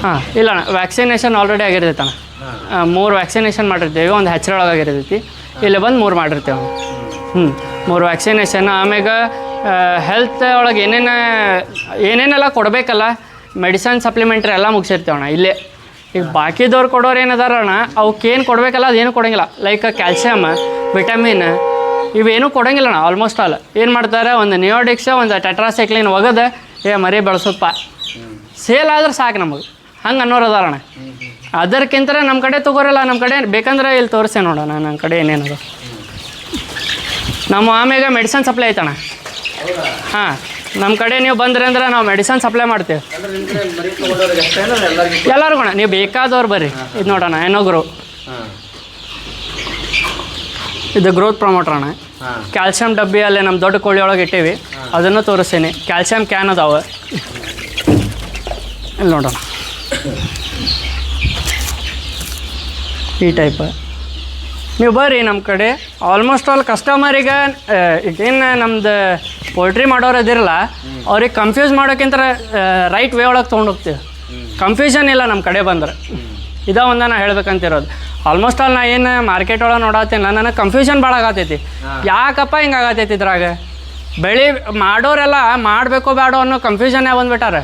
ಹಾಂ ಇಲ್ಲ ಅಣ್ಣ ವ್ಯಾಕ್ಸಿನೇಷನ್ ಆಲ್ರೆಡಿ ಆಗಿರ್ತೈತೆ ಅಣ್ಣ 3 ವ್ಯಾಕ್ಸಿನೇಷನ್ ಮಾಡಿರ್ತೀವಿ, ಒಂದು ಹೆಚ್ರೊಳಗಾಗಿರ್ತೈತಿ, ಇಲ್ಲಿ ಬಂದು 3 ಮಾಡಿರ್ತೀವಿ ಅಣ್ಣ. 3 ವ್ಯಾಕ್ಸಿನೇಷನ್. ಆಮ್ಯಾಗ ಹೆಲ್ತ್ ಒಳಗೆ ಏನೇನೆಲ್ಲ ಕೊಡಬೇಕಲ್ಲ ಮೆಡಿಸನ್ ಸಪ್ಲಿಮೆಂಟ್ರಿ ಎಲ್ಲ ಮುಗಿಸಿರ್ತೀವಣ್ಣ ಇಲ್ಲೇ. ಈಗ ಬಾಕಿದವ್ರು ಕೊಡೋರು ಏನದಾರಣ್ಣ ಅವಕ್ಕೇನು ಕೊಡಬೇಕಲ್ಲ ಅದೇನು ಕೊಡೋಂಗಿಲ್ಲ. ಲೈಕ್ ಕ್ಯಾಲ್ಸಿಯಮ್, ವಿಟಮಿನ್ ಇವೇನೂ ಕೊಡೋಂಗಿಲ್ಲಣ್ಣ. ಆಲ್ಮೋಸ್ಟ್ ಆಲ್ ಏನು ಮಾಡ್ತಾರೆ, ಒಂದು ನಿಯೋಡಿಕ್ಸ್, ಒಂದು ಟೆಟ್ರಾಸೈಕ್ಲಿನ್ ಒಗದು ಮರಿ ಬೆಳೆಸೋದಪ್ಪ, ಸೇಲ್ ಆದ್ರೆ ಸಾಕು ನಮಗೆ, ಹಂಗೆ ಅನ್ನೋರು ಅದಾರಣ್ಣ. ಅದಕ್ಕಿಂತ ನಮ್ಮ ಕಡೆ ತೊಗೋರಲ್ಲ, ನಮ್ಮ ಕಡೆ ಬೇಕಂದ್ರೆ ಇಲ್ಲಿ ತೋರಿಸೆ ನೋಡೋಣ ನನ್ನ ಕಡೆ ಏನೇನದು. ನಮ್ಮ ಆಮ್ಯಾಗ ಮೆಡಿಸನ್ ಸಪ್ಲೈ ಐತಣ್ಣ. ಹಾಂ, ನಮ್ಮ ಕಡೆ ನೀವು ಬಂದ್ರಿ ಅಂದ್ರೆ ನಾವು ಮೆಡಿಸನ್ ಸಪ್ಲೈ ಮಾಡ್ತೀವಿ ಎಲ್ಲರಿಗೂ ಅಣ್ಣ. ನೀವು ಬೇಕಾದವ್ರು ಬರ್ರಿ. ಇದು ನೋಡೋಣ ಏನೋ ಇದು ಗ್ರೋತ್ ಪ್ರಮೋಟರ್ ಅಣ್ಣ. ಕ್ಯಾಲ್ಸಿಯಂ ಡಬ್ಬಿ ಅಲ್ಲೇ ನಮ್ಮ ದೊಡ್ಡ ಕೋಳಿ ಒಳಗೆ ಇಟ್ಟೀವಿ, ಅದನ್ನು ತೋರಿಸ್ತೀನಿ. ಕ್ಯಾಲ್ಸಿಯಂ ಕ್ಯಾನ್ ಅದಾವೆ ಇಲ್ಲಿ ನೋಡೋಣ, ಈ ಟೈಪ್. ನೀವು ಬರ್ರಿ ನಮ್ಮ ಕಡೆ. ಆಲ್ಮೋಸ್ಟ್ ಆಲ್ ಕಸ್ಟಮರಿಗೆ ಏನು ನಮ್ದು ಪೋಲ್ಟ್ರಿ ಮಾಡೋರು ಅದಿರಲ್ಲ, ಅವ್ರಿಗೆ ಕನ್ಫ್ಯೂಸ್ ಮಾಡೋಕ್ಕಿಂತ ರೈಟ್ ವೇ ಒಳಗೆ ತೊಗೊಂಡೋಗ್ತೀವಿ. ಕನ್ಫ್ಯೂಷನ್ ಇಲ್ಲ ನಮ್ಮ ಕಡೆ ಬಂದ್ರೆ. ಇದೇ ಒಂದು ನಾ ಹೇಳ್ಬೇಕಂತಿರೋದು. ಆಲ್ಮೋಸ್ಟ್ ಆಲ್ ನಾ ಏನು ಮಾರ್ಕೆಟ್ ಒಳಗೆ ನೋಡತ್ತೀನಿಲ್ಲ, ನನಗೆ ಕನ್ಫ್ಯೂಷನ್ ಭಾಳ ಆಗತೈತಿ. ಯಾಕಪ್ಪ ಹಿಂಗೆ ಆಗತೈತಿ ಇದ್ರಾಗ? ಬೆಳೆ ಮಾಡೋರೆಲ್ಲ ಮಾಡಬೇಕು ಬೇಡೋ ಅನ್ನೋ ಕನ್ಫ್ಯೂಷನ್ನೇ ಬಂದುಬಿಟ್ಟಾರೆ.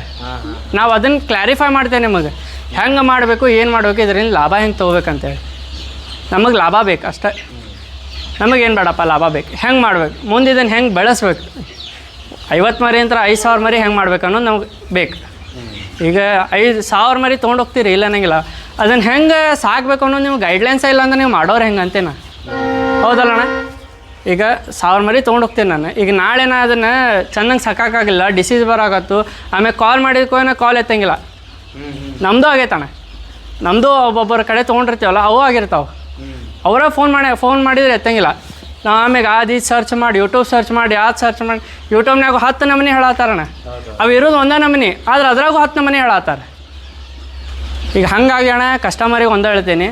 ನಾವು ಅದನ್ನು ಕ್ಲಾರಿಫೈ ಮಾಡ್ತೇವೆ ನಿಮಗೆ, ಹೆಂಗೆ ಮಾಡಬೇಕು, ಏನು ಮಾಡಬೇಕು, ಇದರಿಂದ ಲಾಭ ಹೆಂಗೆ ತೊಗೋಬೇಕಂತೇಳಿ. ನಮಗೆ ಲಾಭ ಬೇಕು ಅಷ್ಟೇ, ನಮಗೇನು ಬೇಡಪ್ಪ, ಲಾಭ ಬೇಕು. ಹೆಂಗೆ ಮಾಡ್ಬೇಕು, ಮುಂದೆ ಇದನ್ನು ಹೆಂಗೆ ಬೆಳೆಸ್ಬೇಕು, 50 ಮರಿ ಅಂತ 5,000 ಮರಿ ಹೆಂಗೆ ಮಾಡ್ಬೇಕು ಅನ್ನೋದು ನಮ್ಗೆ ಬೇಕು. ಈಗ 5,000 ಮರಿ ತೊಗೊಂಡೋಗ್ತೀರಿ ಇಲ್ಲ ಅನ್ನಂಗಿಲ್ಲ, ಅದನ್ನು ಹೆಂಗೆ ಸಾಕಬೇಕು ಅನ್ನೋದು ನಿಮ್ಗೆ ಗೈಡ್ಲೈನ್ಸೇ ಇಲ್ಲ ಅಂದ್ರೆ ನೀವು ಮಾಡೋರು ಹೆಂಗೆ ಅಂತೇನ, ಹೌದಲ್ಲಣ್ಣ? ಈಗ 1000 ಮರಿ ತೊಗೊಂಡೋಗ್ತೀನಿ ನಾನು. ಈಗ ನಾಳೆ ನಾ ಅದನ್ನು ಚೆನ್ನಾಗಿ ಸಾಕಾಗಿಲ್ಲ, ಡಿಸೀಸ್ ಬರಾಕತ್ತು, ಆಮೇಲೆ ಕಾಲ್ ಮಾಡಿದ್ಕೋ ಕಾಲ್ ಎತ್ತಂಗಿಲ್ಲ. ನಮ್ಮದು ಆಗೈತಣ್ಣ, ನಮ್ಮದು ಒಬ್ಬೊಬ್ಬರ ಕಡೆ ತೊಗೊಂಡಿರ್ತೀವಲ್ಲ ಅವು ಆಗಿರ್ತಾವೆ. ಅವರೇ ಫೋನ್ ಮಾಡಿದ್ರೆ ಎತ್ತಂಗಿಲ್ಲ. ನಾವು ಆಮೇಲೆ ಅದು ಸರ್ಚ್ ಮಾಡಿ, ಯೂಟ್ಯೂಬ್ ಸರ್ಚ್ ಮಾಡಿ, ಅದು ಸರ್ಚ್ ಮಾಡಿ, ಯೂಟ್ಯೂಬ್ನಾಗ 10 ನಮೂನಿ ಹೇಳತ್ತಾರಣ್ಣ. ಅವು ಇರೋದು ಒಂದೇ ನಮೂನಿ, ಆದ್ರೆ ಅದ್ರಾಗೂ 10 ನಮೂನಿ ಹೇಳತ್ತಾರೆ. ಈಗ ಹಂಗಾಗಿ ಅಣ್ಣ ಕಸ್ಟಮರಿಗೆ ಒಂದೇ ಹೇಳ್ತೀನಿ,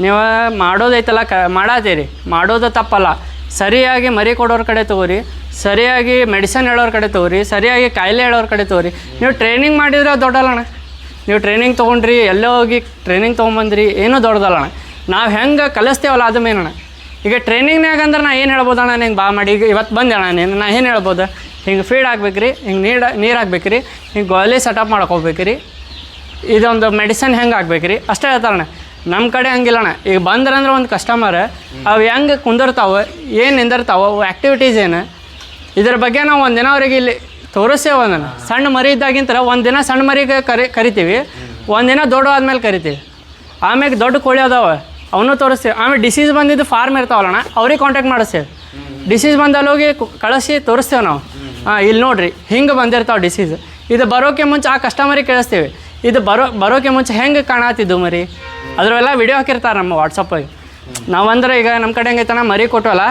ನೀವು ಮಾಡೋದೈತಲ್ಲ ಮಾಡತ್ತೀರಿ, ಮಾಡೋದು ತಪ್ಪಲ್ಲ. ಸರಿಯಾಗಿ ಮರಿ ಕೊಡೋರ ಕಡೆ ತೊಗೋರಿ, ಸರಿಯಾಗಿ ಮೆಡಿಸನ್ ಹೇಳೋರ ಕಡೆ ತೊಗೋರಿ, ಸರಿಯಾಗಿ ಕಾಯಿಲೆ ಹೇಳೋರ ಕಡೆ ತೊಗೋರಿ. ನೀವು ಟ್ರೈನಿಂಗ್ ಮಾಡಿದ್ರೆ ದೊಡ್ಡಲ್ಲಣ್ಣ. ನೀವು ಟ್ರೈನಿಂಗ್ ತೊಗೊಂಡ್ರಿ, ಎಲ್ಲೋ ಹೋಗಿ ಟ್ರೈನಿಂಗ್ ತೊಗೊಂಬಂದ್ರಿ, ಏನೂ ದೊಡ್ಡದಲ್ಲಣ್ಣ. ನಾವು ಹೆಂಗೆ ಕಲಿಸ್ತೇವಲ್ಲ ಅದು ಮೇನಣ್ಣ. ಈಗ ಟ್ರೈನಿಂಗ್ನಾಗ ಅಂದ್ರೆ ನಾ ಏನು ಹೇಳ್ಬೋದಣ್ಣ, ನಿಂಗೆ ಬಾ ಮಾಡಿ ಈಗ ಇವತ್ತು ಬಂದೆ ಅಣ್ಣ ನಾ ಏನು ಹೇಳ್ಬೋದು, ಹಿಂಗೆ ಫೀಡ್ ಹಾಕ್ಬೇಕ್ರಿ, ಹಿಂಗೆ ನೀರು ಹಾಕ್ಬೇಕ್ರಿ, ಹಿಂಗೆ ಗೋಲಿ ಸೆಟಪ್ ಮಾಡ್ಕೋಬೇಕ್ರಿ, ಇದೊಂದು ಮೆಡಿಸನ್ ಹೆಂಗೆ ಹಾಕ್ಬೇಕ್ರಿ ಅಷ್ಟೇ ಹೇಳ್ತಾರಣ್ಣ. ನಮ್ಮ ಕಡೆ ಹಂಗಿಲ್ಲಣ್ಣ. ಈಗ ಬಂದ್ರಂದ್ರೆ ಒಂದು ಕಸ್ಟಮರ್ ಅವು ಹೆಂಗೆ ಕುಂದಿರ್ತಾವೆ, ಏನು ನಿಂದಿರ್ತಾವೆ, ಅವು ಆ್ಯಕ್ಟಿವಿಟೀಸ್ ಏನು, ಇದ್ರ ಬಗ್ಗೆ ನಾವು ಒಂದಿನ ಅವ್ರಿಗೆ ಇಲ್ಲಿ ತೋರಿಸ್ತೇವೆ. ಒಂದನ್ನು ಸಣ್ಣ ಮರಿ ಇದ್ದಾಗಿಂತ ಒಂದಿನ ಸಣ್ಣ ಮರಿಗೆ ಕರಿತೀವಿ, ಒಂದಿನ ದೊಡ್ಡ ಆದ್ಮೇಲೆ ಕರಿತೀವಿ. ಆಮೇಲೆ ದೊಡ್ಡ ಕೋಳಿ ಅದಾವೆ ಅವನು ತೋರಿಸ್ತೀವಿ. ಆಮೇಲೆ ಡಿಸೀಸ್ ಬಂದಿದ್ದು ಫಾರ್ಮ್ ಇರ್ತಾವಲ್ಲಣ್ಣ, ಅವ್ರಿಗೆ ಕಾಂಟ್ಯಾಕ್ಟ್ ಮಾಡಿಸ್ತೇವೆ. ಡಿಸೀಸ್ ಬಂದಲ್ಲಿ ಹೋಗಿ ಕಳಿಸಿ ತೋರಿಸ್ತೇವೆ ನಾವು. ಇಲ್ಲಿ ನೋಡಿರಿ ಹಿಂಗೆ ಬಂದಿರ್ತಾವೆ ಡಿಸೀಸ್. ಇದು ಬರೋಕ್ಕೆ ಮುಂಚೆ ಆ ಕಸ್ಟಮರಿಗೆ ಕೇಳಿಸ್ತೀವಿ, ಇದು ಬರೋಕ್ಕೆ ಮುಂಚೆ ಹೆಂಗೆ ಕಾಣತ್ತಿದ್ದು ಮರಿ, ಅದರವೆಲ್ಲ ವಿಡಿಯೋ ಹಾಕಿರ್ತಾರೆ ನಮ್ಮ ವಾಟ್ಸಪ್ಪಾಗಿ. ನಾವಂದ್ರೆ ಈಗ ನಮ್ಮ ಕಡೆ ಹೆಂಗೈತಣ್ಣ, ಮರಿ ಕೊಟ್ಟವಲ್ಲ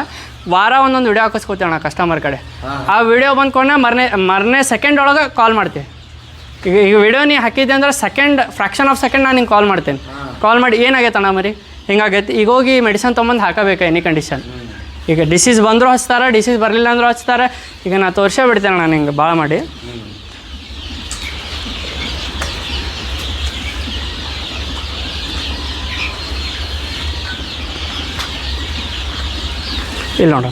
ವಾರ ಒಂದೊಂದು ವಿಡಿಯೋ ಹಾಕಿಸ್ಕೊತೀವಣ್ಣ ಕಸ್ಟಮರ್ ಕಡೆ. ಆ ವಿಡಿಯೋ ಬಂದ್ಕೊಂಡೆ ಮರನೇ ಸೆಕೆಂಡ್ ಒಳಗೆ ಕಾಲ್ ಮಾಡ್ತೀವಿ. ಈಗ ವಿಡಿಯೋ ನೀ ಹಾಕಿದ್ದೆ ಅಂದ್ರೆ ಫ್ರಾಕ್ಷನ್ ಆಫ್ ಸೆಕೆಂಡ್ ನಾನು ನಿಂಗೆ ಕಾಲ್ ಮಾಡ್ತೇನೆ. ಕಾಲ್ ಮಾಡಿ ಏನಾಗೈತಣ್ಣ ಮರಿ ಹಿಂಗಾಗೈತೆ, ಈಗ ಹೋಗಿ ಮೆಡಿಸನ್ ತೊಗೊಂಬಂದು ಹಾಕಬೇಕು ಎನಿ ಕಂಡೀಷನ್. ಈಗ ಡಿಸೀಸ್ ಬಂದರೂ ಹಚ್ತಾರೆ, ಡಿಸೀಸ್ ಬರಲಿಲ್ಲ ಅಂದರೂ ಹಚ್ತಾರೆ. ಈಗ ನಾ ತೋರಿಸೇ ಬಿಡ್ತೇನೆ ನಾನು ಹಿಂಗೆ ಭಾಳ ಮಾಡಿ. ಇಲ್ಲ ನೋಡ,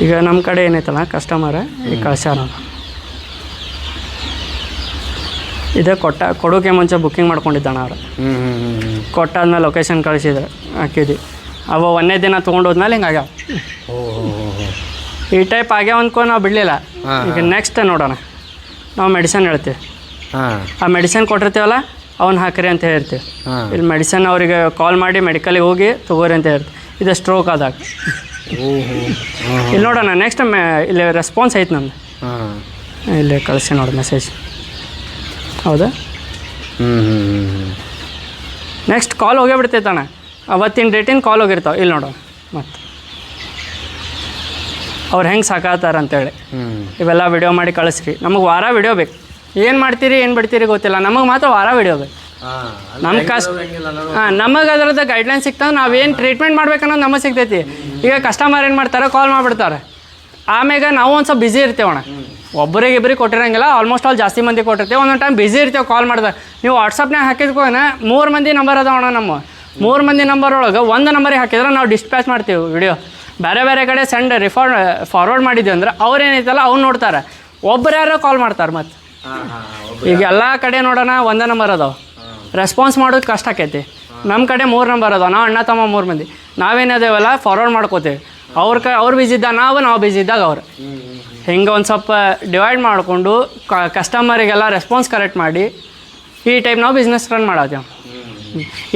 ಈಗ ನಮ್ಮ ಕಡೆ ಏನೈತಲ್ಲ ಕಸ್ಟಮರ್ ಈಗ ಕಳ್ಸ್ಯಾರ, ಇದೇ ಕೊಡೋಕೆ ಮುಂಚೆ ಬುಕ್ಕಿಂಗ್ ಮಾಡ್ಕೊಂಡಿದ್ದಾನ ಅವ್ರು. ಕೊಟ್ಟಾದ್ಮೇಲೆ ಲೊಕೇಶನ್ ಕಳಿಸಿದ್ರು, ಹಾಕಿದ್ವಿ. ಅವ ಒಂದೇ ದಿನ ತೊಗೊಂಡೋದ್ಮೇಲೆ ಹಿಂಗಾಗ್ಯಾವ. ಈ ಟೈಪ್ ಆಗ್ಯಾವ ಅಂದ್ಕೊ ನಾವು ಬಿಡಲಿಲ್ಲ. ಈಗ ನೆಕ್ಸ್ಟ್ ನೋಡೋಣ, ನಾವು ಮೆಡಿಸನ್ ಹೇಳ್ತೀವಿ. ಆ ಮೆಡಿಸನ್ ಕೊಟ್ಟಿರ್ತೀವಲ್ಲ ಅವ್ನು ಹಾಕ್ರಿ ಅಂತ ಹೇಳ್ತೀವಿ. ಇಲ್ಲಿ ಮೆಡಿಸನ್ ಅವರಿಗೆ ಕಾಲ್ ಮಾಡಿ ಮೆಡಿಕಲಿಗೆ ಹೋಗಿ ತೊಗೋರಿ ಅಂತ ಹೇಳ್ತೀವಿ. ಇದು ಸ್ಟ್ರೋಕ್ ಆದಾಗ ಇಲ್ಲಿ ನೋಡೋಣ. ನೆಕ್ಸ್ಟ್ ಇಲ್ಲಿ ರೆಸ್ಪಾನ್ಸ್ ಐತೆ ನಮ್ದು, ಇಲ್ಲಿ ಕಳಿಸಿ ನೋಡಿ ಮೆಸೇಜ್. ಹೌದಾ? ನೆಕ್ಸ್ಟ್ ಕಾಲ್ ಹೋಗೇ ಬಿಡ್ತೈತಣ್ಣ, ಅವತ್ತಿನ ಡೇಟಿನ ಕಾಲ್ ಹೋಗಿರ್ತಾವೆ. ಇಲ್ಲಿ ನೋಡೋಣ ಮತ್ತು ಅವ್ರು ಹೆಂಗೆ ಸಾಕಾತಾರ ಅಂತೇಳಿ ಇವೆಲ್ಲ ವಿಡಿಯೋ ಮಾಡಿ ಕಳಿಸ್ರಿ. ನಮಗೆ ವಾರ ವಿಡಿಯೋ ಬೇಕು. ಏನು ಮಾಡ್ತೀರಿ ಏನು ಬಿಡ್ತೀರಿ ಗೊತ್ತಿಲ್ಲ, ನಮಗೆ ಮಾತ್ರ ವಾರ ವಿಡಿಯೋ ಬೇಕು. ನಮ್ಮ ನಮಗೆ ಅದರದ್ದು ಗೈಡ್ಲೈನ್ ಸಿಗ್ತಾವೆ. ನಾವೇನು ಟ್ರೀಟ್ಮೆಂಟ್ ಮಾಡ್ಬೇಕನ್ನೋದು ನಮಗೆ ಸಿಗ್ತೈತಿ. ಈಗ ಕಸ್ಟಮರ್ ಏನು ಮಾಡ್ತಾರೆ, ಕಾಲ್ ಮಾಡಿಬಿಡ್ತಾರೆ. ಆಮ್ಯಾಗ ನಾವು ಒಂದು ಸ್ವಲ್ಪ ಬ್ಯುಸಿ ಇರ್ತೇವಣ್ಣ. ಒಬ್ಬರಿಗೆ ಇಬ್ಬರಿಗೆ ಕೊಟ್ಟಿರಂಗಿಲ್ಲ, ಆಲ್ಮೋಸ್ಟ್ ಆಲ್ ಜಾಸ್ತಿ ಮಂದಿ ಕೊಟ್ಟಿರ್ತೀವಿ. ಒಂದೊಂದು ಟೈಮ್ ಬಿಸಿ ಇರ್ತೇವೆ ಕಾಲ್ ಮಾಡಿದಾಗ. ನೀವು ವಾಟ್ಸಪ್ನಾಗ ಹಾಕಿದ್ಕೋನ 3 ಮಂದಿ ನಂಬರ್ ಅದಾವಣ್ಣ ನಮ್ಮ 3 ಮಂದಿ ನಂಬರ್ ಒಳಗೆ ಒಂದು ನಂಬರಿಗೆ ಹಾಕಿದ್ರೆ ನಾವು ಡಿಸ್ಪ್ಯಾಚ್ ಮಾಡ್ತೀವಿ ವಿಡಿಯೋ. ಬೇರೆ ಬೇರೆ ಕಡೆ ಸೆಂಡ್ ಫಾರ್ವರ್ಡ್ ಮಾಡಿದ್ವಿ ಅಂದ್ರೆ ಅವ್ರೇನೈತಲ್ಲ ಅವ್ನು ನೋಡ್ತಾರೆ, ಒಬ್ಬರು ಯಾರೋ ಕಾಲ್ ಮಾಡ್ತಾರೆ. ಮತ್ತು ಈಗ ಎಲ್ಲ ಕಡೆ ನೋಡೋಣ ಒಂದೇ ನಂಬರ್ ಅದಾವೆ, ರೆಸ್ಪಾನ್ಸ್ ಮಾಡೋದು ಕಷ್ಟ ಆಕೈತಿ. ನಮ್ಮ ಕಡೆ 3 ನಂಬರ್ ಅದಾವೆ, ನಾವು ಅಣ್ಣ ತಮ್ಮ 3 ಮಂದಿ, ನಾವೇನದೇವಲ್ಲ ಫಾರ್ವರ್ಡ್ ಮಾಡ್ಕೋತೀವಿ. ಅವ್ರು ಬಿಸಿ ಇದ್ದಾಗ ನಾವು ಬಿಸಿ ಇದ್ದಾಗ ಅವ್ರು, ಹಿಂಗೆ ಒಂದು ಸ್ವಲ್ಪ ಡಿವೈಡ್ ಮಾಡಿಕೊಂಡು ಕಸ್ಟಮರಿಗೆಲ್ಲ ರೆಸ್ಪಾನ್ಸ್ ಕರೆಕ್ಟ್ ಮಾಡಿ ಈ ಟೈಪ್ ನಾವು ಬಿಸ್ನೆಸ್ ರನ್ ಮಾಡಾತೀವಿ.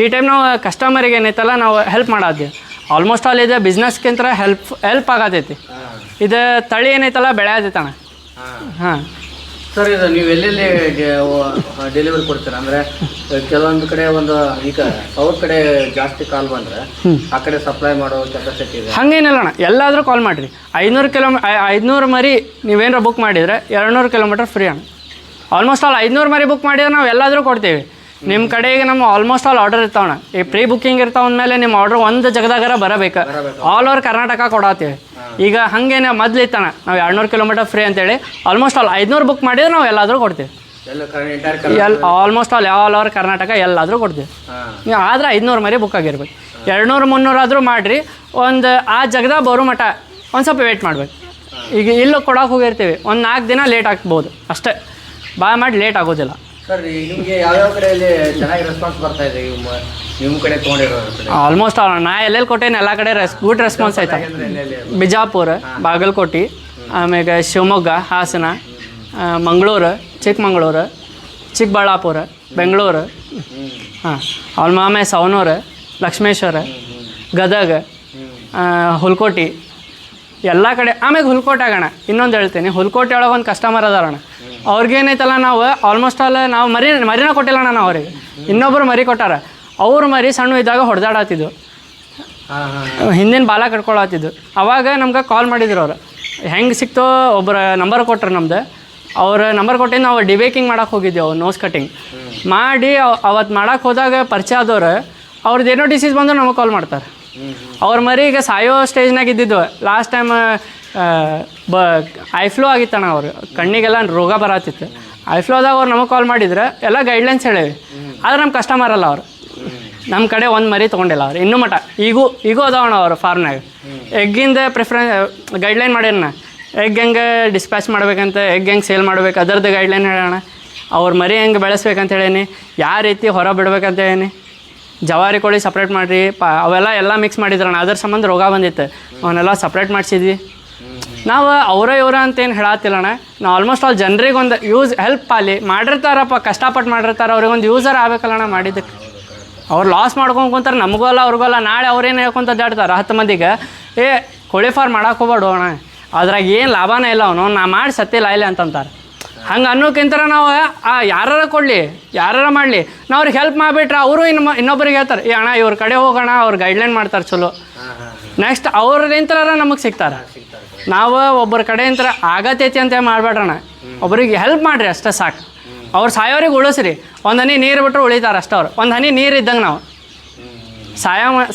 ಈ ಟೈಪ್ ನಾವು ಕಸ್ಟಮರಿಗೆ ಏನೈತಲ್ಲ ನಾವು ಹೆಲ್ಪ್ ಮಾಡಾತೀವಿ. ಆಲ್ಮೋಸ್ಟ್ ಆಲ್ ಇದು ಬಿಸ್ನೆಸ್ಗಿಂತ ಹೆಲ್ಪ್ ಆಗತೈತಿ. ಇದು ತಳಿ ಏನೈತಲ್ಲ ಬೆಳೆ ಆತೈತಣ್ಣ. ಹಾಂ ಸರ್, ಇದು ನೀವು ಎಲ್ಲೆಲ್ಲಿ ಡೆಲಿವರಿ ಕೊಡ್ತೀರ? ಅಂದರೆ ಕೆಲವೊಂದು ಕಡೆ ಒಂದು ಈಗ ಸೌತ್ ಕಡೆ ಜಾಸ್ತಿ ಕಾಲ್ ಬಂದರೆ ಆ ಕಡೆ ಸಪ್ಲೈ ಮಾಡೋ ಕೆಪಾಸಿಟಿ ಇದೆ. ಹಾಗೇನಿಲ್ಲ ಅಣ್ಣ, ಎಲ್ಲಾದರೂ ಕಾಲ್ ಮಾಡಿರಿ. 500 ಮರಿ ನೀವೇನಾರ ಬುಕ್ ಮಾಡಿದರೆ 200 ಕಿಲೋಮೀಟರ್ ಫ್ರೀ ಅಣ್ಣ. ಆಲ್ಮೋಸ್ಟ್ ಆಲ್ 500 ಮರಿ ಬುಕ್ ಮಾಡಿದ್ರೆ ನಾವು ಎಲ್ಲಾದರೂ ಕೊಡ್ತೀವಿ. ನಿಮ್ಮ ಕಡೆಗೆ ನಮ್ಮ ಆಲ್ಮೋಸ್ಟ್ ಆಲ್ ಆರ್ಡರ್ ಇರ್ತಾವಣ್ಣ. ಈ ಪ್ರೀ ಬುಕ್ಕಿಂಗ್ ಇರ್ತಾವ ಅಂದಮೇಲೆ ನಿಮ್ಮ ಆರ್ಡ್ರ್ ಒಂದು ಜಗದಾಗಾರ ಬರಬೇಕು. ಆಲ್ ಓವರ್ ಕರ್ನಾಟಕ ಕೊಡಾತೀವಿ. ಈಗ ಹಾಗೇನೆ ಮೊದಲು ಇತ್ತಣ್ಣ, ನಾವು 200 ಕಿಲೋಮೀಟರ್ ಫ್ರೀ ಅಂತೇಳಿ ಆಲ್ಮೋಸ್ಟ್ ಆಲ್ 500 ಬುಕ್ ಮಾಡಿದ್ರೆ ನಾವು ಎಲ್ಲಾದರೂ ಕೊಡ್ತೀವಿ. Almost all all over Karnataka ಎಲ್ಲಾದರೂ ಕೊಡ್ತೀವಿ. ನೀವು ಆದರೆ 500 ಮರಿ ಬುಕ್ ಆಗಿರ್ಬೇಕು. 200-300 ಆದರೂ ಮಾಡಿರಿ. ಒಂದು ಆ ಜಗದಾಗ ಬರೋ ಮಟ್ಟ ಒಂದು ಸ್ವಲ್ಪ ವೇಟ್ ಮಾಡ್ಬೇಕು. ಈಗ ಇಲ್ಲೂ ಕೊಡೋಕೆ ಹೋಗಿರ್ತೀವಿ, ಒಂದು 4 ದಿನ ಲೇಟ್ ಆಗ್ಬೋದು ಅಷ್ಟೇ, ಭಾಳ ಮಾಡಿ ಲೇಟ್ ಆಗೋದಿಲ್ಲ. ಸರ್, ನಿಮಗೆ ಯಾವ್ಯಾವ ಕಡೆಯಲ್ಲಿ ಚೆನ್ನಾಗಿ ರೆಸ್ಪಾನ್ಸ್ ಬರ್ತಾ ಇದೆ ನಿಮ್ಮ ಕಡೆ ತೊಗೊಂಡಿರೋ? ಆಲ್ಮೋಸ್ಟ್ ನಾ ಎಲ್ಲೆಲ್ಲಿ ಕೊಟ್ಟೇನೆ ಎಲ್ಲ ಕಡೆ ಗುಡ್ ರೆಸ್ಪಾನ್ಸ್ ಆಯ್ತು. ಬಿಜಾಪುರ, ಬಾಗಲಕೋಟೆ, ಆಮೇಲೆ ಶಿವಮೊಗ್ಗ, ಹಾಸನ, ಮಂಗಳೂರು, ಚಿಕ್ಕಮಂಗ್ಳೂರು, ಚಿಕ್ಕಬಳ್ಳಾಪುರ, ಬೆಂಗಳೂರು, ಹಾಂ ಆಮೇಲೆ ಸವನೂರು, ಲಕ್ಷ್ಮೇಶ್ವರ, ಗದಗ, ಹುಲ್ಕೋಟೆ, ಎಲ್ಲ ಕಡೆ. ಆಮೇಲೆ ಹುಲ್ಕೋಟೆ ಆಗೋಣ. ಇನ್ನೊಂದು ಹೇಳ್ತೀನಿ, ಹುಲ್ಕೋಟೆ ಒಳಗೆ ಒಂದು ಕಸ್ಟಮರ್ ಅದಾರಣ್ಣ. ಅವ್ರಿಗೇನೈತಲ್ಲ ನಾವು ಆಲ್ಮೋಸ್ಟ್ ಆಲ್ ನಾವು ಮರಿನ ಕೊಟ್ಟಿಲ್ಲ ಅಣ್ಣ. ನಾವು ಅವ್ರಿಗೆ ಇನ್ನೊಬ್ಬರು ಮರಿ ಕೊಟ್ಟಾರ. ಅವ್ರ ಮರಿ ಸಣ್ಣ ಇದ್ದಾಗ ಹೊಡೆದಾಡತ್ತಿದ್ದು, ಹಿಂದಿನ ಬಾಲ ಕಟ್ಕೊಳತ್ತಿದ್ದು. ಅವಾಗ ನಮ್ಗೆ ಕಾಲ್ ಮಾಡಿದ್ರು ಅವ್ರು. ಹೆಂಗೆ ಸಿಕ್ತೋ ಒಬ್ಬರ ನಂಬರ್ ಕೊಟ್ರು ನಮ್ದು. ಅವ್ರ ನಂಬರ್ ಕೊಟ್ಟಿದ್ದು ನಾವು ಡಿಬೇಕಿಂಗ್ ಮಾಡೋಕೆ ಹೋಗಿದ್ದೆವು, ನೋಸ್ ಕಟ್ಟಿಂಗ್ ಮಾಡಿ. ಅವತ್ತು ಮಾಡೋಕೆ ಹೋದಾಗ ಪರಿಚಯ ಆದವ್ರು ಅವ್ರದ್ದು ಏನೋ ಡಿಸೀಸ್ ಬಂದು ನಮಗೆ ಕಾಲ್ ಮಾಡ್ತಾರೆ. ಅವ್ರ ಮರಿ ಈಗ ಸಾಯೋ ಸ್ಟೇಜ್ನಾಗ ಇದ್ದಿದ್ದು. ಲಾಸ್ಟ್ ಟೈಮ್ ಐಫ್ಲೋ ಆಗಿತ್ತಣ್ಣ. ಅವರು ಕಣ್ಣಿಗೆಲ್ಲ ರೋಗ ಬರತ್ತಿತ್ತು. ಐಫ್ಲೋದಾಗ ಅವ್ರು ನಮಗೆ ಕಾಲ್ ಮಾಡಿದ್ರೆ ಎಲ್ಲ ಗೈಡ್ಲೈನ್ಸ್ ಹೇಳೇವಿ. ಆದರೆ ನಮ್ಮ ಕಸ್ಟಮರ್ ಅಲ್ಲ ಅವರು. ನಮ್ಮ ಕಡೆ ಒಂದು ಮರಿ ತೊಗೊಂಡಿಲ್ಲ ಅವ್ರು ಇನ್ನೂ ಮಟ್ಟ. ಈಗೂ ಅದಾವಣ್ಣ ಅವ್ರು ಫಾರ್ಮ್ನಾಗ. ಎಗ್ಗಿಂದ ಗೈಡ್ಲೈನ್ ಮಾಡ್ಯಾನ. ಎಗ್ ಹೆಂಗೆ ಡಿಸ್ಪ್ಯಾಚ್ ಮಾಡ್ಬೇಕಂತ, ಎಗ್ ಹೆಂಗೆ ಸೇಲ್ ಮಾಡ್ಬೇಕು ಅದರದ್ದು ಗೈಡ್ಲೈನ್ ಹೇಳೋಣ. ಅವ್ರ ಮರಿ ಹೆಂಗೆ ಬೆಳೆಸ್ಬೇಕಂತ ಹೇಳೀನಿ, ಯಾವ ರೀತಿ ಹೊರ ಬಿಡ್ಬೇಕಂತ ಹೇಳೀನಿ. ಜವಾರಿ ಕೋಳಿ ಸಪ್ರೇಟ್ ಮಾಡಿರಿ, ಅವೆಲ್ಲ ಮಿಕ್ಸ್ ಮಾಡಿದ್ರಣ್ಣ. ಅದ್ರ ಸಂಬಂಧ ರೋಗ ಬಂದಿತ್ತು, ಅವನ್ನೆಲ್ಲ ಸಪ್ರೇಟ್ ಮಾಡಿಸಿದ್ವಿ ನಾವು. ಇವರ ಅಂತೇನು ಹೇಳತ್ತಿಲ್ಲಣ್ಣ. ನಾವು ಆಲ್ಮೋಸ್ಟ್ ಆಲ್ ಜನರಿಗೆ ಒಂದು ಹೆಲ್ಪ್ ಅಲ್ಲಿ ಮಾಡಿರ್ತಾರಪ್ಪ, ಕಷ್ಟಪಟ್ಟು ಮಾಡಿರ್ತಾರೆ. ಅವ್ರಿಗೊಂದು ಯೂಸರ್ ಆಗಬೇಕಲ್ಲಣ್ಣ ಮಾಡಿದ್ದಕ್ಕೆ. ಅವ್ರು ಲಾಸ್ ಮಾಡ್ಕೊಂಡು ಕುಂತಾರೆ, ನಮಗೂ ಅಲ್ಲ ಅವ್ರಿಗೂ ಅಲ್ಲ. ನಾಳೆ ಅವ್ರೇನು ಹೇಳ್ಕೊಂತ ಅಡ್ಡಾಡ್ತಾರೆ 10 ಮಂದಿಗೆ, ಕೋಳಿ ಫಾರ್ಮ್ ಮಾಡಕ್ಕೆ ಹೋಗ್ಬೇಡು ಅಣ್ಣ, ಅದ್ರಾಗ ಏನು ಲಾಭನೇ ಇಲ್ಲ, ಅವನು ನಾ ಮಾಡಿ ಸತ್ತಿಲ್ಲ ಇಲ್ಲ ಅಂತಂತಾರೆ. ಹಂಗೆ ಅನ್ನೋಕ್ಕಿಂತ ನಾವು ಯಾರು ಕೊಡಲಿ, ಯಾರು ಮಾಡಲಿ, ನಾವು ಅವ್ರಿಗೆ ಹೆಲ್ಪ್ ಮಾಡಿಬಿಟ್ರೆ ಅವರು ಇನ್ನೊಬ್ಬರಿಗೆ ಹೇಳ್ತಾರೆ, ಅಣ್ಣ ಇವ್ರ ಕಡೆ ಹೋಗೋಣ, ಅವ್ರು ಗೈಡ್ಲೈನ್ ಮಾಡ್ತಾರೆ ಚಲೋ. ನೆಕ್ಸ್ಟ್ ಅವ್ರಿಂತ ನಮಗೆ ಸಿಗ್ತಾರೆ. ನಾವು ಒಬ್ಬರ ಕಡೆಯಿಂದ ಆಗತೈತಿ ಅಂತ ಮಾಡಬೇಡ್ರಣ್ಣ, ಒಬ್ರಿಗೆ ಹೆಲ್ಪ್ ಮಾಡಿರಿ ಅಷ್ಟೇ ಸಾಕು. ಅವ್ರು ಸಾಯೋರಿಗೆ ಉಳಿಸ್ರಿ. ಒಂದು ಹನಿ ನೀರು ಬಿಟ್ಟರು ಉಳಿತಾರೆ ಅಷ್ಟೇ. ಅವ್ರು ಒಂದು ಹನಿ ನೀರು ಇದ್ದಂಗೆ ನಾವು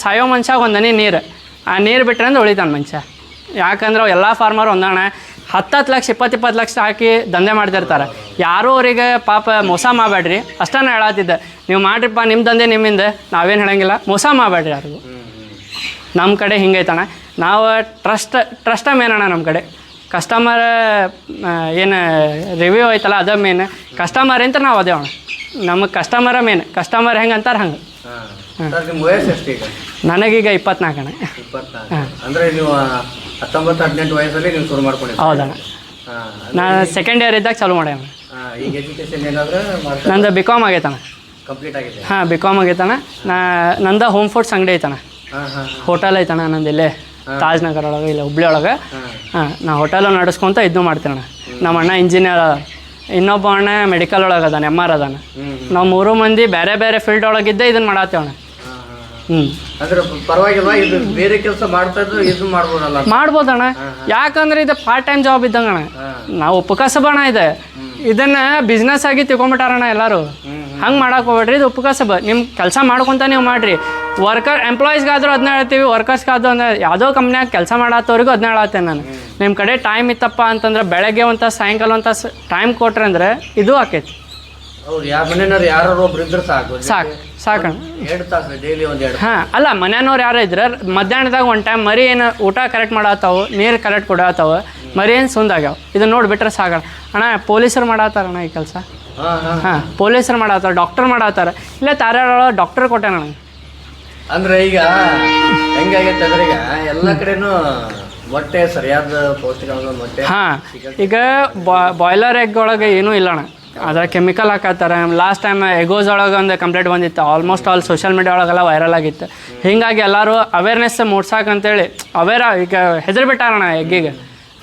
ಸಾಯೋ ಮನುಷ್ಯ ಒಂದು ಹನಿ ನೀರು, ಆ ನೀರು ಬಿಟ್ಟರೆ ಅಂದ್ರೆ ಉಳಿತಾನೆ ಮನುಷ್ಯ. ಯಾಕಂದ್ರೆ ಎಲ್ಲ ಫಾರ್ಮರ್ ಒಂದಣ್ಣ 10 ಲಕ್ಷ 20 ಲಕ್ಷ ಹಾಕಿ ದಂಧೆ ಮಾಡ್ತಿರ್ತಾರೆ. ಯಾರೂ ಅವರಿಗೆ ಪಾಪ ಮೋಸ ಮಾಡಬೇಡ್ರಿ ಅಷ್ಟೇ ನಾ ಹೇಳತ್ತಿದ್ದೆ. ನೀವು ಮಾಡಿರಿಪ್ಪ ನಿಮ್ಮ ದಂಧೆ ನಿಮ್ಮಿಂದ, ನಾವೇನು ಹೇಳಂಗಿಲ್ಲ, ಮೋಸ ಮಾಡಬೇಡ್ರಿ ಯಾರಿಗೂ. ನಮ್ಮ ಕಡೆ ಹಿಂಗೈತಣ್ಣ. ನಾವು ಟ್ರಸ್ಟ ಮೇನ್ ಅಣ್ಣ. ನಮ್ಮ ಕಡೆ ಕಸ್ಟಮರ್ ಏನು ರಿವ್ಯೂ ಐತಲ್ಲ ಅದ ಮೇನ್. ಕಸ್ಟಮರ್ ಅಂತ ನಾವು ಅದೇ ಅಣ್ಣ. ನಮಗೆ ಕಸ್ಟಮರ ಮೇನ್. ಕಸ್ಟಮರ್ ಹೆಂಗೆ ಅಂತಾರೆ ಹಂಗೆ. ನನಗೀಗ 24 ಅಣ್ಣ. ಅಂದರೆ ನೀವು 19-18 ವಯಸ್ಸಲ್ಲಿ ನೀವು ಶುರು ಮಾಡ್ಕೊಂಡಿದ್ದೀರಿ? ಹೌದಣ್ಣ. ನಾನು ಸೆಕೆಂಡ್ ಇಯರ್ ಇದ್ದಾಗ ಚಾಲೂ ಮಾಡ್ಯಾನ. ಈಗ ಎಜುಕೇಷನ್ ಏನಾದರೂ ನಂದು BCom ಆಗೈತಣ್ಣ. ಕಂಪ್ಲೀಟ್ ಆಗಿದೆ? ಹಾಂ BCom ಆಗೈತಣ್ಣ. ನಂದು ಹೋಮ್ ಫುಡ್ಸ್ ಅಂಗಡಿ ಐತಣ್ಣ. ಹೋಟೆಲ್ ಐತಣ್ಣ ನಂದು ಇಲ್ಲೇ ತಾಜ್ ನಗರ ಒಳಗೆ, ಇಲ್ಲ ಹುಬ್ಳಿ ಒಳಗೆ. ಹಾಂ, ನಾ ಹೋಟೆಲು ನಡೆಸ್ಕೊಂತ ಇದನ್ನು ಮಾಡ್ತೀನಣ್ಣ. ನಮ್ಮ ಅಣ್ಣ ಇಂಜಿನಿಯರ್, ಇನ್ನೊಬ್ಬ ಅಣ್ಣ ಮೆಡಿಕಲ್ ಒಳಗೆ ಅದಾನೆ, MR ಅದಾನೆ. ನಾವು 3 ಮಂದಿ ಬೇರೆ ಬೇರೆ ಫೀಲ್ಡ್ ಒಳಗಿದ್ದೆ ಇದನ್ನು ಮಾಡತ್ತೇವಣ್ಣ. ಅಂದ್ರೆ ಪರವಾಗಿಲ್ಲ, ಇದು ಬೇರೆ ಕೆಲಸ ಮಾಡ್ತಾ ಇದ್ದು ಇದು ಮಾಡ್ಬೋದಲ್ಲ? ಮಾಡ್ಬೋದಣ್ಣ. ಯಾಕಂದ್ರೆ ಇದು ಪಾರ್ಟ್ ಟೈಮ್ ಜಾಬ್ ಇದ್ದಂಗಣ್ಣ. ನಾವು ಉಪಕಸಬಣ್ಣ ಇದೆ. ಇದನ್ನ ಬಿಸ್ನೆಸ್ ಆಗಿ ತಿಳ್ಕೊಂಬಿಟ್ಟಾರಣ್ಣ ಎಲ್ಲರೂ. ಹಂಗೆ ಮಾಡಕ್ಕೆ ಹೋಗ್ಬೇಡ್ರಿ, ಇದು ಉಪಕಸಬ. ನಿಮ್ಮ ಕೆಲಸ ಮಾಡ್ಕೊತ ನೀವು ಮಾಡಿರಿ. ಎಂಪ್ಲಾಯೀಸ್ಗಾದ್ರೂ ಅದನ್ನ ಹೇಳ್ತೀವಿ, ವರ್ಕರ್ಸ್ಗಾದ್ರೂ ಅಂದರೆ ಯಾವುದೋ ಕಂಪ್ನ್ಯಾಗ ಕೆಲಸ ಮಾಡತ್ತವ್ರಿಗೂ ಅದನ್ನ ಹೇಳತ್ತೇನೆ ನಾನು. ನಿಮ್ಮ ಕಡೆ ಟೈಮ್ ಇತ್ತಪ್ಪ ಅಂತಂದ್ರೆ ಬೆಳಗ್ಗೆ ಒಂದು ತಾಸು ಸಾಯಂಕಾಲ ಒಂದು ತಾಸು ಟೈಮ್ ಕೊಟ್ರೆ ಅಂದರೆ ಇದು ಆಕೈತಿ. ಹೌದು, ಮನೆಯವ್ರು ಯಾರು ಒಬ್ರು ಇದ್ರೆ ಸಾಕಣ್ಣ 2 ತಾಸು ಡೈಲಿ ಒಂದೆರಡು. ಹಾಂ, ಅಲ್ಲ ಮನೆಯವ್ರು ಯಾರು ಇದ್ರೆ ಮಧ್ಯಾಹ್ನದಾಗ ಒಂದು ಟೈಮ್ ಮರಿ ಏನು ಊಟ ಕರೆಕ್ಟ್ ಮಾಡತ್ತಾವು, ನೀರು ಕರೆಕ್ಟ್ ಕೊಡತ್ತಾವ, ಮರಿ ಏನು ಸುಂದಾಗ್ಯಾವ, ಇದನ್ನ ನೋಡಿಬಿಟ್ರೆ ಸಾಕಣ್ಣ. ಅಣ್ಣ ಪೊಲೀಸರು ಮಾಡತ್ತಾರಣ್ಣ ಈ ಕೆಲಸ. ಹಾಂ, ಪೊಲೀಸರು ಮಾಡತ್ತಾರ, ಡಾಕ್ಟರ್ ಮಾಡತ್ತಾರ, ಇಲ್ಲ ತಾರ್ಯಾಳ ಡಾಕ್ಟರ್ ಕೊಟ್ಟೆ ನನಗೆ. ಅಂದ್ರೆ ಈಗ ಹೆಂಗಾಗೈತೆ ಅಂದ್ರೆ ಈಗ ಎಲ್ಲ ಕಡೆನೂ ಮೊಟ್ಟೆ ಸರಿಯಾದ ಪೌಷ್ಟಿಕಾಂಶ ಮೊಟ್ಟೆ. ಹಾಂ, ಈಗ ಬಾಯ್ಲರ್ ಎಗ್ ಒಳಗೆ ಏನೂ ಇಲ್ಲಣ್ಣ, ಅದ್ರ ಕೆಮಿಕಲ್ ಹಾಕತ್ತಾರೆ. ಲಾಸ್ಟ್ ಟೈಮ್ ಎಗೋಸ್ ಒಳಗೆ ಒಂದು ಕಂಪ್ಲೇಂಟ್ ಬಂದಿತ್ತು, ಆಲ್ಮೋಸ್ಟ್ ಆಲ್ ಸೋಷಿಯಲ್ ಮೀಡಿಯಾ ಒಳಗೆಲ್ಲ ವೈರಲ್ ಆಗಿತ್ತು. ಹೀಗಾಗಿ ಎಲ್ಲರೂ ಅವೇರ್ನೆಸ್ ಮೂಡ್ಸಾಕಂತೇಳಿ ಈಗ ಹೆದರ್ಬಿಟ್ಟಾರಣ್ಣ ಎಗ್ಗಿಗೆ,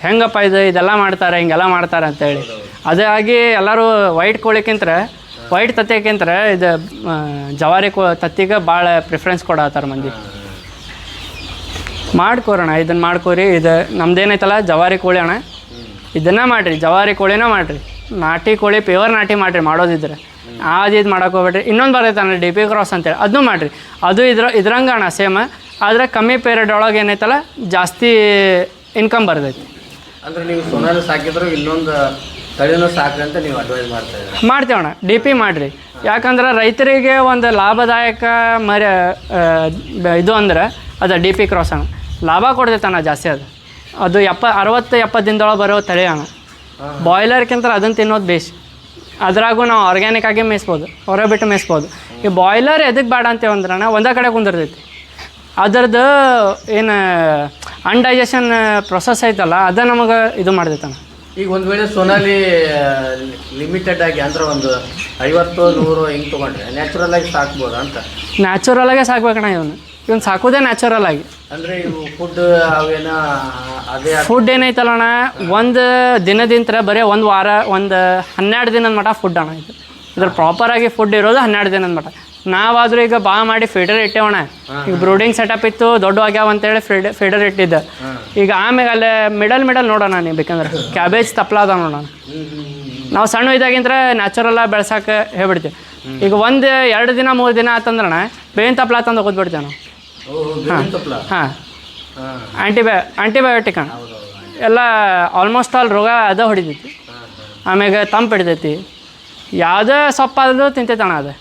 ಹೆಂಗಪ್ಪ ಇದೆಲ್ಲ ಮಾಡ್ತಾರೆ, ಹಿಂಗೆಲ್ಲ ಮಾಡ್ತಾರೆ ಅಂತೇಳಿ. ಅದಾಗಿ ಎಲ್ಲರೂ ವೈಟ್ ಕೋಳಿಕ್ಕಿಂತ ವೈಟ್ ತತ್ತಿಕ್ಕಿಂತ ಇದು ಜವಾರಿ ತತ್ತಿಗೆ ಭಾಳ ಪ್ರಿಫರೆನ್ಸ್ ಕೊಡತ್ತಾರ ಮಂದಿ. ಮಾಡ್ಕೋರಣ, ಇದನ್ನು ಮಾಡ್ಕೋರಿ. ಇದು ನಮ್ದೇನೈತಲ್ಲ ಜವಾರಿ ಕೋಳಿ ಅಣ್ಣ, ಇದನ್ನು ಮಾಡಿರಿ, ಜವಾರಿ ಕೋಳಿನ ಮಾಡಿರಿ, ನಾಟಿ ಕೋಳಿ ಪ್ಯೂರ್ ನಾಟಿ ಮಾಡಿರಿ ಮಾಡೋದಿದ್ರೆ. ಇದು ಮಾಡೋಕೆ ಹೋಗ್ಬೇಡ್ರಿ. ಇನ್ನೊಂದು ಬರ್ತೈತೆ DP ಕ್ರಾಸ್ ಅಂತೇಳಿ, ಅದನ್ನೂ ಮಾಡಿರಿ. ಅದು ಇದ್ರಂಗೆ ಅಣ್ಣ ಸೇಮ್, ಆದರೆ ಕಮ್ಮಿ ಪೀರಿಯಡ್ ಒಳಗೆ ಏನೈತಲ್ಲ ಜಾಸ್ತಿ ಇನ್ಕಮ್ ಬರ್ತೈತಿ. ಅಂದರೆ ನೀವು ಸೋನಾಲಿ ಸಾಕಿದ್ರು ಇನ್ನೊಂದು ತಳಿನೂ ಸಾಕ್ರಿ ಅಂತ ನೀವು ಅಡ್ವೈಸ್ ಮಾಡ್ತಾ ಇದ್ದೀರಾ? ಮಾಡ್ತೀವಣ್ಣ, DP ಮಾಡಿರಿ. ಯಾಕಂದ್ರೆ ರೈತರಿಗೆ ಒಂದು ಲಾಭದಾಯಕ ಇದು ಅಂದ್ರೆ ಅದು DP ಕ್ರಾಸ್ ಅಣ್ಣ. ಲಾಭ ಕೊಡ್ತೈತಣ್ಣ ಜಾಸ್ತಿ. ಅದು 60-70 ದಿನದೊಳಗೆ ಬರೋ ತಳಿ ಅಣ್ಣ. ಬಾಯ್ಲರ್ಕ್ಕಿಂತ ಅದನ್ನು ತಿನ್ನೋದು ಬೇಸ್. ಅದ್ರಾಗೂ ನಾವು ಆರ್ಗ್ಯಾನಿಕ್ ಆಗಿ ಮೇಯಿಸ್ಬೋದು, ಹೊರ ಬಿಟ್ಟು ಮೇಯಿಸ್ಬೋದು. ಈ ಬಾಯ್ಲರ್ ಎದಕ್ಕೆ ಬೇಡ ಅಂತೇವಂದ್ರಣ್ಣ, ಒಂದೇ ಕಡೆ ಕುಂದಿರ್ತೈತಿ. ಅದರದ್ದು ಏನು ಅನ್ಡೈಜೆಷನ್ ಪ್ರೊಸೆಸ್ ಐತಲ್ಲ, ಅದು ನಮಗೆ ಇದು ಮಾಡ್ತೈತಣ್ಣ. ಈಗ ಒಂದು ವೇಳೆ ಸೋನಾಲಿ ಲಿಮಿಟೆಡ್ ಆಗಿ ಅಂದ್ರೆ ಒಂದು 50-100 ಹಿಂಗೆ ತೊಗೊಂಡ್ರೆ ನ್ಯಾಚುರಲ್ ಆಗಿ ಸಾಕ್ಬೋದು ಅಂತ? ನ್ಯಾಚುರಲ್ ಆಗೇ ಸಾಕ್ಬೇಕಣ್ಣ. ಇವನು ಸಾಕೋದೇ ನ್ಯಾಚುರಲ್ ಆಗಿ. ಅಂದರೆ ಇವು ಫುಡ್ ಅವೇನ ಅದೇ ಫುಡ್ ಏನೈತಲ್ಲಣ್ಣ, ಒಂದು ದಿನದಿಂದ ಬರೀ ಒಂದು ವಾರ, ಒಂದು 12 ದಿನದ ಮಟ್ಟ ಫುಡ್ ಅಣ್ಣ. ಇದ್ರ ಪ್ರಾಪರಾಗಿ ಫುಡ್ ಇರೋದು 12 ದಿನದ ಮಟ್ಟ. ನಾವಾದರೂ ಈಗ ಮಾಡಿ ಫೀಡರ್ ಇಟ್ಟೇವಣ್ಣ. ಈಗ ಬ್ರೂಡಿಂಗ್ ಸೆಟಪ್ ಇತ್ತು, ದೊಡ್ಡವಾಗ್ಯಾವ ಅಂತೇಳಿ ಫೀಡರ್ ಇಟ್ಟಿದ್ದೆ. ಈಗ ಆಮೇಲೆ ಅಲ್ಲೇ ಮಿಡಲ್ ನೋಡೋಣ ನೀವು ಬೇಕಂದ್ರೆ ಕ್ಯಾಬೇಜ್ ತಪ್ಪಲ ಅದ ನೋಡೋಣ. ನಾವು ಸಣ್ಣ ಇದಾಗಿಂದ್ರೆ ನ್ಯಾಚುರಲಾಗಿ ಬೆಳ್ಸಕ್ಕೆ ಹೇಳ್ಬಿಡ್ತೀವಿ. ಈಗ 1-2 ದಿನ 3 ದಿನ ಆತಂದ್ರಣ್ಣ ಬೇವಿನ ತಪ್ಪಲ ತಂದು ಹೋಗ್ಬಿಡ್ತೇವೆ ನಾವು. ಹಾಂ, ಆಂಟಿಬಯೋಟಿಕ್ ಅಣ್ಣ. ಎಲ್ಲ ಆಲ್ಮೋಸ್ಟ್ ಆಲ್ ರೋಗ ಅದ ಹೊಡಿತೈತಿ. ಆಮ್ಯಾಗ ತಂಪು ಹಿಡಿತೈತಿ. ಯಾವುದೇ ಸೊಪ್ಪಾದ್ರೂ ತಿಂತೈತಣ್ಣ ಅದು.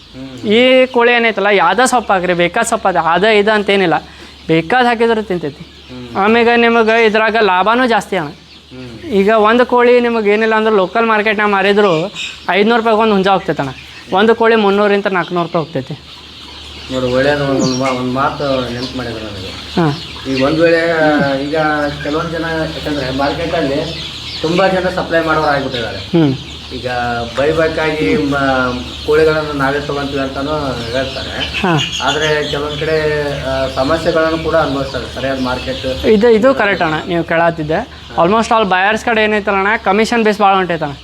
ಈ ಕೋಳಿ ಏನೈತಲ್ಲ ಯಾವುದೇ ಸೊಪ್ಪು ಹಾಕ್ರಿ, ಬೇಕಾದ ಸೊಪ್ಪು ಅದು ಇದು ಅಂತೇನಿಲ್ಲ, ಬೇಕಾದ ಹಾಕಿದ್ರು ತಿಂತೈತಿ. ಆಮ್ಯಾಗ ನಿಮಗೆ ಇದ್ರಾಗ ಲಾಭನೂ ಜಾಸ್ತಿ ಅಣ್ಣ. ಈಗ ಒಂದು ಕೋಳಿ ನಿಮಗೆ ಏನಿಲ್ಲ ಅಂದ್ರೆ ಲೋಕಲ್ ಮಾರ್ಕೆಟ್ನಾಗ ಮಾರಿದ್ರು 500 ರೂಪಾಯಿಗೆ ಒಂದು ಹುಂಜ ಹೋಗ್ತೈತಣ್ಣ. ಒಂದು ಕೋಳಿ 300-400 ರೂಪಾಯಿ ಹೋಗ್ತೈತಿ. ನೋಡಿ, ಒಳ್ಳೆಯದು. ಒಂದು ಮಾತು ನೆನಪು ಮಾಡಿದ್ರು ನನಗೆ. ಹಾಂ, ಈಗ ಒಂದು ವೇಳೆ ಈಗ ಕೆಲವೊಂದು ಜನ ಯಾಕಂದರೆ ಮಾರ್ಕೆಟಲ್ಲಿ ತುಂಬ ಜನ ಸಪ್ಲೈ ಮಾಡೋರು ಆಗಿಬಿಟ್ಟಿದ್ದಾರೆ. ಈಗ ಬೈಬೇಕಾಗಿ ಕೋಳಿಗಳನ್ನು ನಾವೇ ತೊಗೊತೀವಿ ಅಂತಲೂ ಹೇಳ್ತಾರೆ. ಆದರೆ ಕೆಲವೊಂದು ಕಡೆ ಸಮಸ್ಯೆಗಳನ್ನು ಕೂಡ ಅನುಭವಿಸ್ತಾರೆ ಸರಿಯಾದ ಮಾರ್ಕೆಟ್. ಇದು ಕರೆಕ್ಟ್ ಅಣ್ಣ, ನೀವು ಕೇಳತ್ತಿದ್ದೆ. ಆಲ್ಮೋಸ್ಟ್ ಆಲ್ ಬಯರ್ಸ್ ಕಡೆ ಏನೈತಲ್ಲ ಕಮಿಷನ್ ಬೇಸ್ ಭಾಳ ಹೊಂಟೈತಣ್ಣ.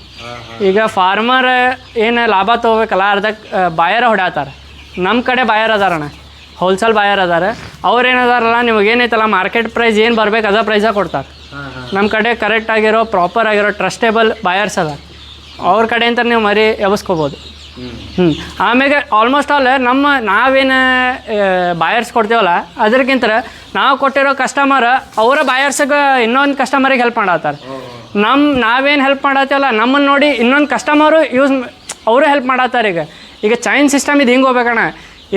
ಈಗ ಫಾರ್ಮರ್ ಏನು ಲಾಭ ತೊಗೋಬೇಕಲ್ಲ ಅರ್ಧಕ್ಕೆ ಬಾಯರ ಹೊಡ್ಯಾತಾರೆ. ನಮ್ಮ ಕಡೆ ಬಾಯರ್ ಅದಾರಣ್ಣ, ಹೋಲ್ಸೇಲ್ ಬಾಯರ್ ಅದಾರೆ. ಅವ್ರೇನದಾರಲ್ಲ ನಿಮಗೇನೈತಲ್ಲ ಮಾರ್ಕೆಟ್ ಪ್ರೈಸ್ ಏನು ಬರ್ಬೇಕು ಅದೇ ಪ್ರೈಸಾಗಿ ಕೊಡ್ತಾರೆ. ನಮ್ಮ ಕಡೆ ಕರೆಕ್ಟ್ ಆಗಿರೋ ಪ್ರಾಪರ್ ಆಗಿರೋ ಟ್ರಸ್ಟೇಬಲ್ ಬಾಯರ್ಸ್ ಅದ, ಅವ್ರ ಕಡೆಯಿಂದ ನೀವು ಮರಿ ಎಬ್ಸ್ಕೋಬೋದು. ಆಮೇಲೆ ಆಲ್ಮೋಸ್ಟ್ ಆಲ್ ನಾವೇನು ಬಾಯರ್ಸ್ ಕೊಡ್ತೀವಲ್ಲ ಅದಕ್ಕಿಂತ ನಾವು ಕೊಟ್ಟಿರೋ ಕಸ್ಟಮರ್ ಅವರ ಬಾಯರ್ಸಿಗೆ ಇನ್ನೊಂದು ಕಸ್ಟಮರಿಗೆ ಹೆಲ್ಪ್ ಮಾಡತ್ತಾರೆ. ನಾವೇನು ಹೆಲ್ಪ್ ಮಾಡತ್ತೀವಲ್ಲ ನಮ್ಮನ್ನು ನೋಡಿ ಇನ್ನೊಂದು ಕಸ್ಟಮರು ಅವರು ಹೆಲ್ಪ್ ಮಾಡತ್ತಾರೆ. ಈಗ ಚೈನ್ ಸಿಸ್ಟಮ್ ಇದು ಹಿಂಗೆ ಹೋಗ್ಬೇಕಣ್ಣ.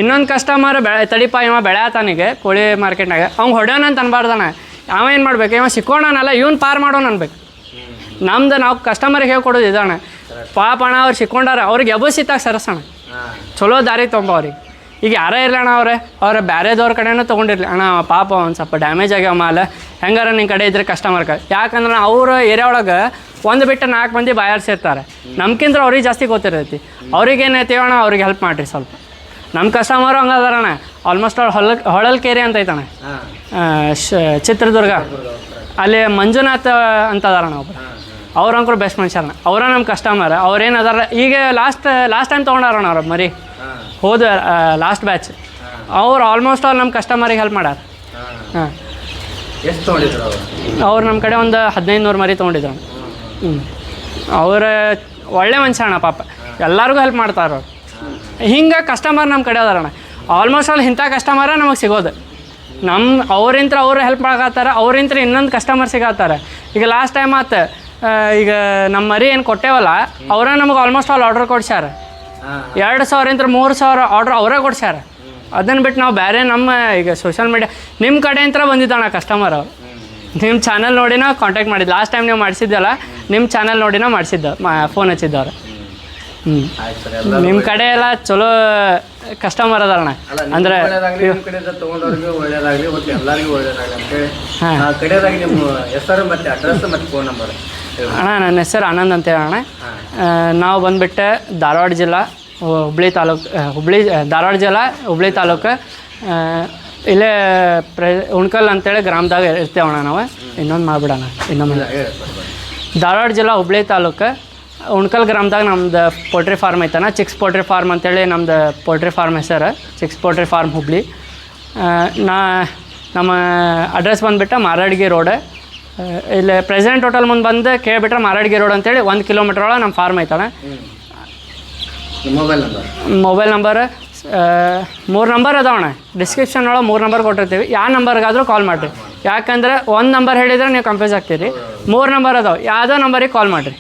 ಇನ್ನೊಂದು ಕಸ್ಟಮರ್ ತಡಿಪ ಇವ ಬೆಳೆಯತಾನಿಗೆ ಕೋಳಿ ಮಾರ್ಕೆಟ್ನಾಗ ಅವ್ನು ಹೊಡ್ಯೋಣ ಅಂತ ಅನ್ಬಾರ್ದಣ್ಣ. ಅವ ಏನು ಮಾಡ್ಬೇಕು, ಇವ ಸಿಕ್ಕೋಣನಲ್ಲ ಇವ್ನು ಪಾರ್ ಮಾಡೋಣ ಅನ್ಬೇಕು. ನಾವು ಕಸ್ಟಮರಿಗೆ ಹೇಳ್ಕೊಡೋದು ಇದಣ್ಣ. ಪಾಪ ಅಣ್ಣ ಅವ್ರು ಸಿಕ್ಕೊಂಡಾರ, ಅವ್ರಿಗೆ ಎಬಸಿತ್ತಾಗ ಸರಸಣ ಚಲೋ ದಾರಿ ತೊಂಬ ಅವ್ರಿಗೆ. ಈಗ ಯಾರೇ ಇರಲಣ್ಣ ಅವ್ರ ಬೇರೆದವ್ರ ಕಡೆನೂ ತೊಗೊಂಡಿರ್ಲಿ ಅಣ್ಣ ಪಾಪ ಒಂದು ಸ್ವಲ್ಪ ಡ್ಯಾಮೇಜ್ ಆಗ್ಯಾವ ಮಾಲ, ಹೆಂಗಾರ ನಿಮ್ಮ ಕಡೆ ಇದ್ರೆ ಕಸ್ಟಮರ್ಗೆ. ಯಾಕಂದ್ರೆ ಅವ್ರ ಏರಿಯಾ ಒಳಗೆ ಒಂದು ಬಿಟ್ಟು 4 ಮಂದಿ ಬಾಯರ್ಸ್ ಇರ್ತಾರೆ. ನಮ್ಗಿಂತ ಅವ್ರಿಗೆ ಜಾಸ್ತಿ ಗೊತ್ತಿರ್ತೈತಿ. ಅವ್ರಿಗೆ ಏನೈತೀವಣ್ಣ ಅವ್ರಿಗೆ ಹೆಲ್ಪ್ ಮಾಡಿರಿ ಸ್ವಲ್ಪ. ನಮ್ಮ ಕಸ್ಟಮರು ಹಂಗದಾರಣ್ಣ. ಆಲ್ಮೋಸ್ಟ್ ಅವ್ರು ಹೊಳಲ್ಕೆರೆ ಅಂತ ಐತಣ್ಣ, ಚಿತ್ರದುರ್ಗ. ಅಲ್ಲಿ ಮಂಜುನಾಥ್ ಅಂತ ಅದಾರಣ್ಣ ಒಬ್ಬರು. ಅವ್ರ ಅಂಕರು ಬೆಸ್ಟ್ ಮನುಷ್ಯರಣ್ಣ. ಅವರ ನಮ್ಮ ಕಸ್ಟಮರ್. ಅವ್ರೇನು ಅದಾರ ಈಗ ಲಾಸ್ಟ್ ಟೈಮ್ ತೊಗೊಂಡಾರಣ್ಣ ಅವ್ರ ಮರಿ ಹೋದ ಲಾಸ್ಟ್ ಬ್ಯಾಚ್. ಅವ್ರು ಆಲ್ಮೋಸ್ಟ್ ಆಲ್ ನಮ್ಮ ಕಸ್ಟಮರಿಗೆ ಹೆಲ್ಪ್ ಮಾಡ್ಯಾರ. ಹಾಂ, ಎಷ್ಟು ತೊಗೊಂಡಿದ್ರು ಅವ್ರು ನಮ್ಮ ಕಡೆ ಒಂದು 1500 ಮರಿ ತೊಗೊಂಡಿದ್ರು. ಅವ್ರ ಒಳ್ಳೆ ಮನುಷ್ಯ ಅಣ್ಣ ಪಾಪ, ಎಲ್ಲರಿಗೂ ಹೆಲ್ಪ್ ಮಾಡ್ತಾರೆ ಅವ್ರು. ಹಿಂಗೆ ಕಸ್ಟಮರ್ ನಮ್ಮ ಕಡೆ ಅದಾರಣ್ಣ. ಆಲ್ಮೋಸ್ಟ್ ಆಲ್ ಇಂಥ ಕಸ್ಟಮರ ನಮಗೆ ಸಿಗೋದು. ಅವರಿಂತ್ರ ಅವ್ರು ಹೆಲ್ಪ್ ಮಾಡಕತ್ತಾರ, ಅವರಿಂತ್ರ ಇನ್ನೊಂದು ಕಸ್ಟಮರ್ ಸಿಗತ್ತಾರೆ. ಈಗ ಲಾಸ್ಟ್ ಟೈಮ್ ಆತು, ಈಗ ನಮ್ಮ ಮರಿ ಏನು ಕೊಟ್ಟೇವಲ್ಲ ಅವರ ನಮಗೆ ಆಲ್ಮೋಸ್ಟ್ ಆಲ್ ಆರ್ಡ್ರ್ ಕೊಡ್ಸ್ಯಾರ. 2,000 3,000 ಆರ್ಡ್ರ್ ಅವರೇ ಕೊಡ್ಸ್ಯಾರ. ಅದನ್ನು ಬಿಟ್ಟು ನಾವು ಬೇರೆ ನಮ್ಮ ಈಗ ಸೋಷಲ್ ಮೀಡಿಯಾ ನಿಮ್ಮ ಕಡೆಯಿಂದ ಬಂದಿದ್ದಣ್ಣ ಕಸ್ಟಮರ್. ನಿಮ್ಮ ಚಾನಲ್ ನೋಡಿನ ಕಾಂಟ್ಯಾಕ್ಟ್ ಮಾಡಿದ್ದು. ಲಾಸ್ಟ್ ಟೈಮ್ ನೀವು ಮಾಡಿಸಿದ್ದಲ್ಲ, ನಿಮ್ಮ ಚಾನಲ್ ನೋಡಿನ ಮಾಡಿಸಿದ್ದು, ಫೋನ್ ಹಚ್ಚಿದ್ದವ್ರು. ನಿಮ್ಮ ಕಡೆ ಎಲ್ಲ ಚಲೋ ಕಸ್ಟಮರ್ ಅದಣ್ಣ. ಅಂದರೆ ನಿಮ್ಮ ಕಡೆಯಿಂದ ತೊಗೊಂಡವ್ರಿಗೆ ಒಳ್ಳೇದಾಗಲಿ, ಮತ್ತು ಎಲ್ಲರಿಗೂ ಒಳ್ಳೇದಾಗಲಿ ಅಂತೇಳಿ ಕಡೆಯದಾಗಿ ನಿಮ್ಮ ಹೆಸರು ಮತ್ತು ಅಡ್ರೆಸ್ ಮತ್ತು ಫೋನ್ ನಂಬರ್. ಅಣ್ಣ ನನ್ನ ಹೆಸರು ಆನಂದ್ ಅಂತ ಹೇಳೋಣ. ನಾವು ಬಂದುಬಿಟ್ಟು ಧಾರವಾಡ ಜಿಲ್ಲಾ ಹುಬ್ಳಿ ತಾಲೂಕು, ಧಾರವಾಡ ಜಿಲ್ಲಾ ಹುಬ್ಳಿ ತಾಲೂಕು, ಇಲ್ಲೇ ಉಣ್ಕಲ್ ಅಂತೇಳಿ ಗ್ರಾಮದಾಗ ಇರ್ತೇವಣ್ಣ ನಾವು. ಇನ್ನೊಂದು ಮಾಡಿಬಿಡೋಣ, ಇನ್ನೊಂದು ಧಾರವಾಡ ಜಿಲ್ಲಾ ಹುಬ್ಳಿ ತಾಲೂಕು ಉಣ್ಕಲ್ ಗ್ರಾಮದಾಗ ನಮ್ದು ಪೋಲ್ಟ್ರಿ ಫಾರ್ಮ್ ಐತಣ್ಣ. ಚಿಕ್ಸ್ ಪೋಲ್ಟ್ರಿ ಫಾರ್ಮ್ ಅಂತೇಳಿ ನಮ್ದು ಪೋಲ್ಟ್ರಿ ಫಾರ್ಮ್ ಹೆಸರು ಚಿಕ್ಸ್ ಪೋಲ್ಟ್ರಿ ಫಾರ್ಮ್ ಹುಬ್ಳಿ. ನಮ್ಮ ಅಡ್ರೆಸ್ ಬಂದುಬಿಟ್ಟು ಮಾರಾಡ್ಗಿ ರೋಡ್. ಇಲ್ಲಿ ಪ್ರೆಸಿಡೆಂಟ್ ಹೋಟೆಲ್ ಮುಂದೆ ಬಂದು ಕೇಳಿಬಿಟ್ರೆ ಮಾರಾಡ್ಗಿ ರೋಡ್ ಅಂತೇಳಿ 1 ಕಿಲೋಮೀಟ್ರ್ ಒಳಗೆ ನಮ್ಮ ಫಾರ್ಮ್ ಐತಣ್ಣ. ಮೊಬೈಲ್ ನಂಬರ್ 3 ನಂಬರ್ ಅದಾವಣ್ಣ. ಡಿಸ್ಕ್ರಿಪ್ಷನ್ ಒಳಗೆ 3 ನಂಬರ್ ಕೊಟ್ಟಿರ್ತೀವಿ. ಯಾವ ನಂಬರ್ಗಾದರೂ ಕಾಲ್ ಮಾಡಿರಿ. ಯಾಕಂದ್ರೆ 1 ನಂಬರ್ ಹೇಳಿದ್ರೆ ನೀವು ಕನ್ಫ್ಯೂಸ್ ಆಗ್ತೀರಿ. 3 ನಂಬರ್ ಅದಾವೆ, ಯಾವುದೋ ನಂಬರಿಗೆ ಕಾಲ್ ಮಾಡಿರಿ.